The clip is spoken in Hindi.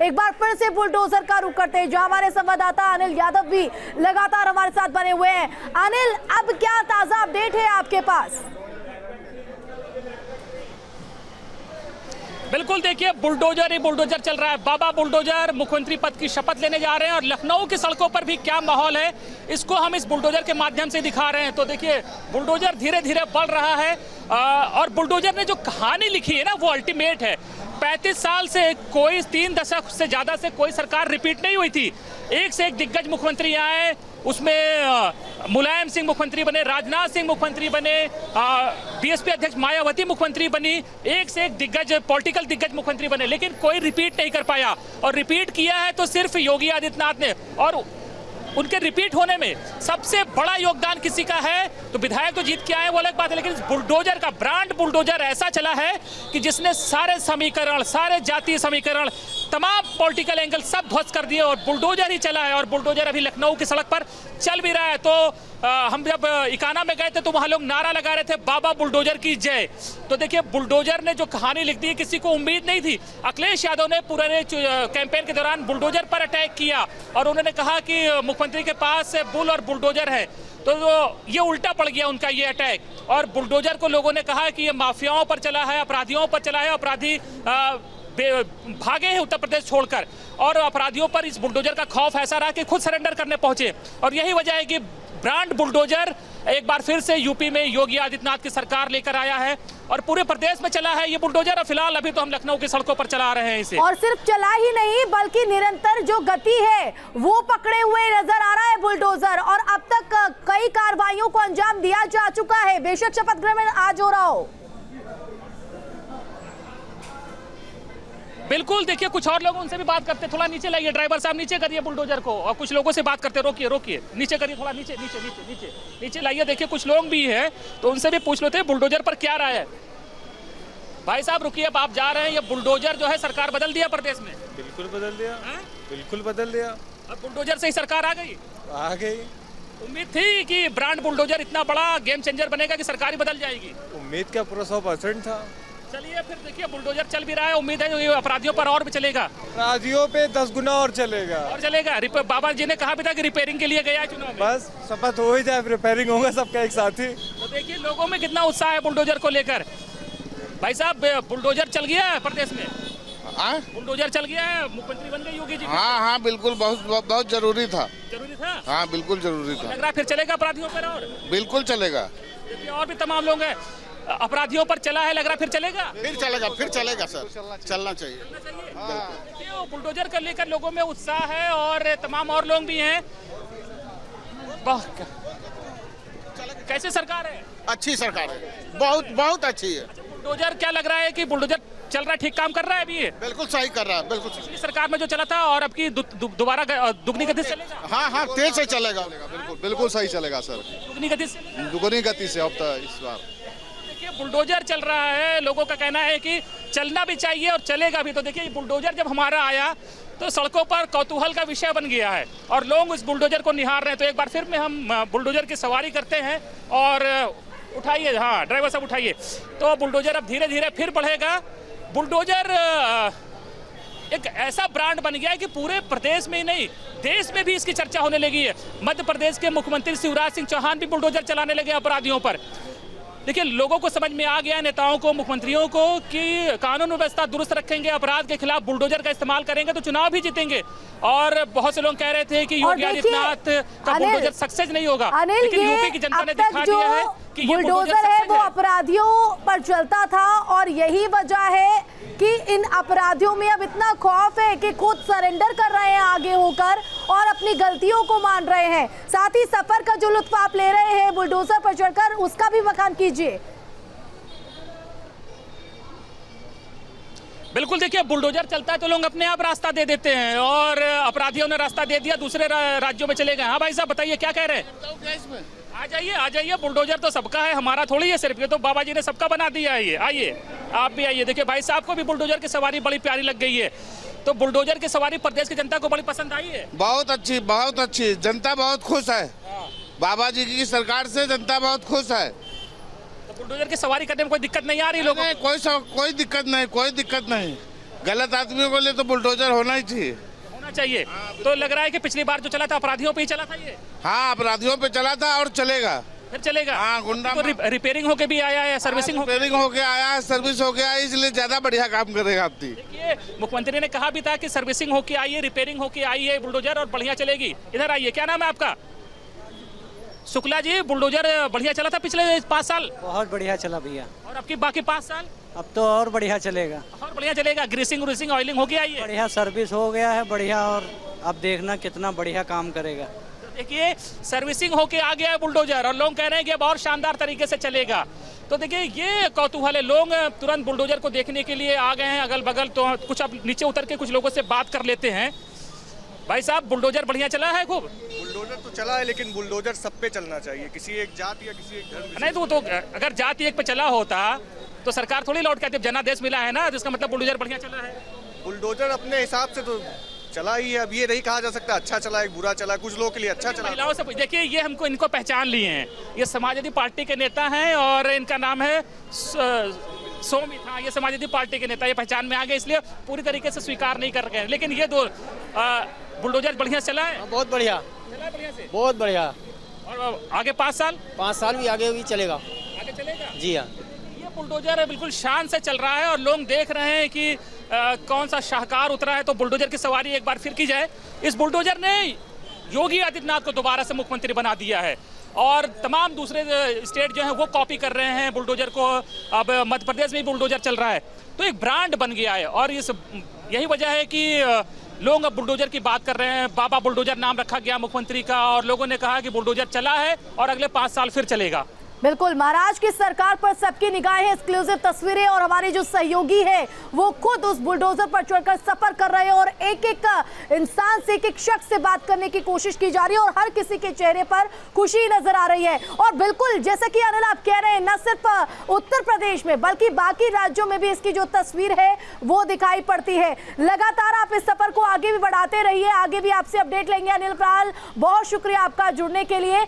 एक बार फिर से बुलडोजर का रुख करते हैं, जहां हमारे संवाददाता अनिल यादव भी लगातार हमारे साथ बने हुए हैं। अनिल, अब क्या ताजा अपडेट है आपके पास? बिल्कुल, देखिए बुलडोजर ही बुलडोजर चल रहा है। बाबा बुलडोजर मुख्यमंत्री पद की शपथ लेने जा रहे हैं और लखनऊ की सड़कों पर भी क्या माहौल है इसको हम इस बुलडोजर के माध्यम से दिखा रहे हैं। तो देखिए बुलडोजर धीरे धीरे बढ़ रहा है और बुलडोजर ने जो कहानी लिखी है ना वो अल्टीमेट है। 35 साल से कोई 3 दशक से ज्यादा से कोई सरकार रिपीट नहीं हुई थी। एक से एक दिग्गज मुख्यमंत्री आए, उसमें मुलायम सिंह मुख्यमंत्री बने, राजनाथ सिंह मुख्यमंत्री बने, बीएसपी अध्यक्ष मायावती मुख्यमंत्री बनी, एक से एक दिग्गज पॉलिटिकल दिग्गज मुख्यमंत्री बने, लेकिन कोई रिपीट नहीं कर पाया। और रिपीट किया है तो सिर्फ योगी आदित्यनाथ ने। और उनके रिपीट होने में सबसे बड़ा योगदान किसी का है तो विधायक तो जीत के आए वो अलग बात है, लेकिन बुलडोजर का ब्रांड बुलडोजर ऐसा चला है कि जिसने सारे समीकरण, सारे जातीय समीकरण, तमाम पॉलिटिकल एंगल सब ध्वस्त कर दिए और बुलडोजर ही चला है। और बुलडोजर अभी लखनऊ की सड़क पर चल भी रहा है। तो हम जब इकाना में गए थे तो वहां लोग नारा लगा रहे थे, बाबा बुलडोजर की जय। तो देखिए बुलडोजर ने जो कहानी लिख दी, किसी को उम्मीद नहीं थी। अखिलेश यादव ने पूरे कैंपेन के दौरान बुलडोजर पर अटैक किया और उन्होंने कहा कि मुख्यमंत्री के पास बुल और बुलडोजर है। तो ये उल्टा पड़ गया उनका ये अटैक। और बुलडोजर को लोगों ने कहा कि ये माफियाओं पर चला है, अपराधियों पर चला है, अपराधी भागे हैं उत्तर प्रदेश छोड़कर। और अपराधियों पर इस बुलडोजर का खौफ ऐसा रहा कि खुद सरेंडर करने पहुंचे। और यही वजह है कि ब्रांड बुलडोजर एक बार फिर से यूपी में योगी आदित्यनाथ की सरकार लेकर आया है और पूरे प्रदेश में चला है ये बुलडोजर। और फिलहाल अभी तो हम लखनऊ की सड़कों पर चला रहे हैं इसे। और सिर्फ चला ही नहीं बल्कि निरंतर जो गति है वो पकड़े हुए नजर आ रहा है बुलडोजर। और अब तक कई कार्रवाइयों को अंजाम दिया जा चुका है, बेशक शपथ ग्रहण आज हो रहा हो। बिल्कुल, देखिए कुछ और लोगों उनसे भी बात करते। थोड़ा नीचे लाइए ड्राइवर साहब, नीचे करिए बुलडोजर को। और कुछ लोगों से बात करते, रोकिए रोकिए, नीचे करिए, थोड़ा नीचे नीचे नीचे नीचे नीचे लाइए। देखिए कुछ लोग भी हैं तो उनसे भी पूछ लेते हैं बुलडोजर पर क्या राय है। भाई साहब रुकिए, अब आप जा रहे हैं, ये बुलडोजर जो है सरकार बदल दिया प्रदेश में। बिल्कुल बदल दिया, बिल्कुल बदल दिया। अब बुलडोजर से ही सरकार आ गई। उम्मीद थी कि ब्रांड बुलडोजर इतना बड़ा गेम चेंजर बनेगा कि सरकार ही बदल जाएगी। उम्मीद क्या, पूरा 100% था। चलिए फिर देखिए बुलडोजर चल भी रहा है, उम्मीद है ये अपराधियों पर और भी चलेगा। अपराधियों पे 10 गुना और चलेगा। बाबा जी ने कहा भी था कि रिपेयरिंग के लिए गया चुनाव में। बस शपथ हो ही जाए, रिपेयरिंग होगा सबका एक साथ ही। तो देखिए लोगों में कितना उत्साह है बुलडोजर को लेकर। भाई साहब बुलडोजर चल गया है प्रदेश में। बुलडोजर चल गया है, मुख्यमंत्री बन गए योगी जी। हाँ बिल्कुल, बहुत जरूरी था। जरूरी था, हाँ बिल्कुल जरूरी था। लग रहा फिर चलेगा अपराधियों पर और बिल्कुल चलेगा। देखिए और भी तमाम लोग हैं, अपराधियों पर चला है, लग रहा फिर चलेगा। फिर चलेगा सर, चलना चाहिए। देखिए बुलडोजर को लेकर लोगों में उत्साह है और तमाम और लोग भी हैं। कैसे सरकार है? अच्छी सरकार है, बहुत अच्छी है। बुलडोजर क्या लग रहा है कि बुलडोजर चल रहा है, ठीक काम कर रहा है अभी ये? बिल्कुल सही कर रहा है, बिल्कुल। पिछली सरकार में जो चला था और अब की दोबारा दुगनी गति से चलेगा। हाँ तेज से चलेगा, बिल्कुल सही चलेगा सर। दुगनी गति से, दुगनी गति से अब तक इस बार। देखिए बुलडोजर चल रहा है, लोगों का कहना है कि चलना भी चाहिए और चलेगा भी। तो देखिए बुलडोजर जब हमारा आया तो सड़कों पर कौतूहल का विषय बन गया है और लोग उस बुलडोजर को निहार रहे हैं। तो एक बार फिर में हम बुलडोजर की सवारी करते हैं और उठाइए, हाँ ड्राइवर साहब उठाइए। तो बुलडोजर अब धीरे धीरे फिर बढ़ेगा। बुलडोजर एक ऐसा ब्रांड बन गया है कि पूरे प्रदेश में ही नहीं देश में भी इसकी चर्चा होने लगी है। मध्य प्रदेश के मुख्यमंत्री शिवराज सिंह चौहान भी बुलडोजर चलाने लगे अपराधियों पर। देखिए लोगों को समझ में आ गया, नेताओं को, मुख्यमंत्रियों को, कि कानून व्यवस्था दुरुस्त रखेंगे, अपराध के खिलाफ बुलडोजर का इस्तेमाल करेंगे तो चुनाव भी जीतेंगे। और बहुत से लोग कह रहे थे कि योगी आदित्यनाथ का बुलडोजर सक्सेस नहीं होगा, लेकिन यूपी की जनता ने दिखा दिया है कि ये बुलडोजर है वो अपराधियों पर चलता था। और यही वजह है कि इन अपराधियों में अब इतना खौफ है कि खुद सरेंडर कर रहे हैं आगे होकर और अपनी गलतियों को मान रहे हैं। साथ ही सफर का जो लुत्फ आप ले रहे हैं बुलडोजर पर चढ़कर, उसका भी बखान कीजिए। बिल्कुल, देखिए बुलडोजर चलता है तो लोग अपने आप रास्ता दे देते हैं और अपराधियों ने रास्ता दे दिया, दूसरे राज्यों में चले गए। हाँ भाई साहब बताइए क्या कह रहे हैं? आ जाइए, बुलडोजर तो सबका है, हमारा थोड़ी है सिर्फ। ये तो बाबा जी ने सबका बना दिया है। ये आइए, आप भी आइए। देखिए भाई साहब को भी बुलडोजर की सवारी बड़ी प्यारी लग गई है। तो बुलडोजर की सवारी प्रदेश की जनता को बड़ी पसंद आई है। बहुत अच्छी, जनता बहुत खुश है। बाबा जी की सरकार से जनता बहुत खुश है। तो बुलडोजर की सवारी करने में कोई दिक्कत नहीं आ रही लोगों को? कोई दिक्कत नहीं। गलत आदमियों को लिए तो बुलडोजर होना ही चाहिए। होना चाहिए। तो लग रहा है कि पिछली बार जो चला था अपराधियों पे ही चला था ये। हाँ, अपराधियों पे चला था और चलेगा, फिर चलेगा। हाँ, गुंडा तो रिपेयरिंग होके भी आया है, सर्विसिंग रिपेयरिंग होके आया है, सर्विस होके आया, इसलिए ज्यादा बढ़िया काम करेगा अपनी। देखिए मुख्यमंत्री ने कहा भी था कि सर्विसिंग होके आई है, रिपेयरिंग होके आई है बुलडोजर और बढ़िया चलेगी। इधर आइए, क्या नाम है आपका? शुक्ला जी, बुलडोजर बढ़िया चला था पिछले 5 साल? बहुत बढ़िया चला भैया। और अब की बाकी 5 साल? अब तो और बढ़िया चलेगा। और बढ़िया चलेगा। ग्रीसिंग व्रीसिंग ऑयलिंग हो गया, बढ़िया सर्विस हो गया है बढ़िया, और अब देखना कितना बढ़िया काम करेगा। देखिए सर्विसिंग होके आ गया है बुलडोजर और लोग कह रहे हैं कि अब और शानदार तरीके से चलेगा। तो देखिए ये कौतूहल है, लोग तुरंत बुलडोजर को देखने के लिए आ गए हैं अगल बगल। तो कुछ अब नीचे उतर के कुछ लोगों से बात कर लेते हैं। भाई साहब, बुलडोजर बढ़िया चला है खूब? बुलडोजर तो चला है, लेकिन बुलडोजर सब पे चलना चाहिए, किसी एक जात या किसी एक धर्म। नहीं तो अगर जाति एक पे चला होता तो सरकार थोड़ी लौट के आती। जनादेश मिला है ना, जिसका मतलब बुलडोजर बढ़िया चला है। बुलडोजर अपने हिसाब से तो चला ही है। अब ये नहीं कहा जा सकता अच्छा चला है बुरा चला है, कुछ लोगों के लिए अच्छा चला। महिलाओं से देखिए, ये हमको इनको पहचान लिए हैं। ये समाजवादी पार्टी के नेता हैं और इनका नाम है सोमित। हाँ, ये समाजवादी पार्टी के नेता, ये पहचान में आ गए, इसलिए पूरी तरीके से स्वीकार नहीं कर रहे हैं। लेकिन ये दो बुलडोजर बढ़िया चला है। बहुत बढ़िया चला है बढ़िया से, बहुत बढ़िया। और आगे 5 साल? 5 साल भी आगे भी चलेगा। आगे चलेगा जी हाँ। ये बुलडोजर बिल्कुल शान से चल रहा है और लोग देख रहे हैं कि कौन सा शाहकार उतरा है। तो बुलडोजर की सवारी एक बार फिर की जाए। इस बुलडोजर ने योगी आदित्यनाथ को दोबारा से मुख्यमंत्री बना दिया है और तमाम दूसरे स्टेट जो हैं वो कॉपी कर रहे हैं बुलडोजर को। अब मध्य प्रदेश में भी बुलडोजर चल रहा है, तो एक ब्रांड बन गया है। और यही वजह है कि लोग अब बुलडोजर की बात कर रहे हैं। बाबा बुलडोजर नाम रखा गया मुख्यमंत्री का और लोगों ने कहा कि बुलडोजर चला है और अगले 5 साल फिर चलेगा। बिल्कुल, महाराष्ट्र की सरकार पर सबकी निगाहें, एक्सक्लूसिव तस्वीरें, और हमारे जो सहयोगी है वो खुद उस बुलडोजर पर चढ़कर सफर कर रहे हैं और एक एक इंसान से, एक एक शख्स से बात करने की कोशिश की जा रही है और हर किसी के चेहरे पर खुशी नजर आ रही है। और बिल्कुल जैसा कि अनिल आप कह रहे हैं, न सिर्फ उत्तर प्रदेश में बल्कि बाकी राज्यों में भी इसकी जो तस्वीर है वो दिखाई पड़ती है। लगातार आप इस सफर को आगे भी बढ़ाते रहिए, आगे भी आपसे अपडेट लेंगे। अनिल प्राल, बहुत शुक्रिया आपका जुड़ने के लिए।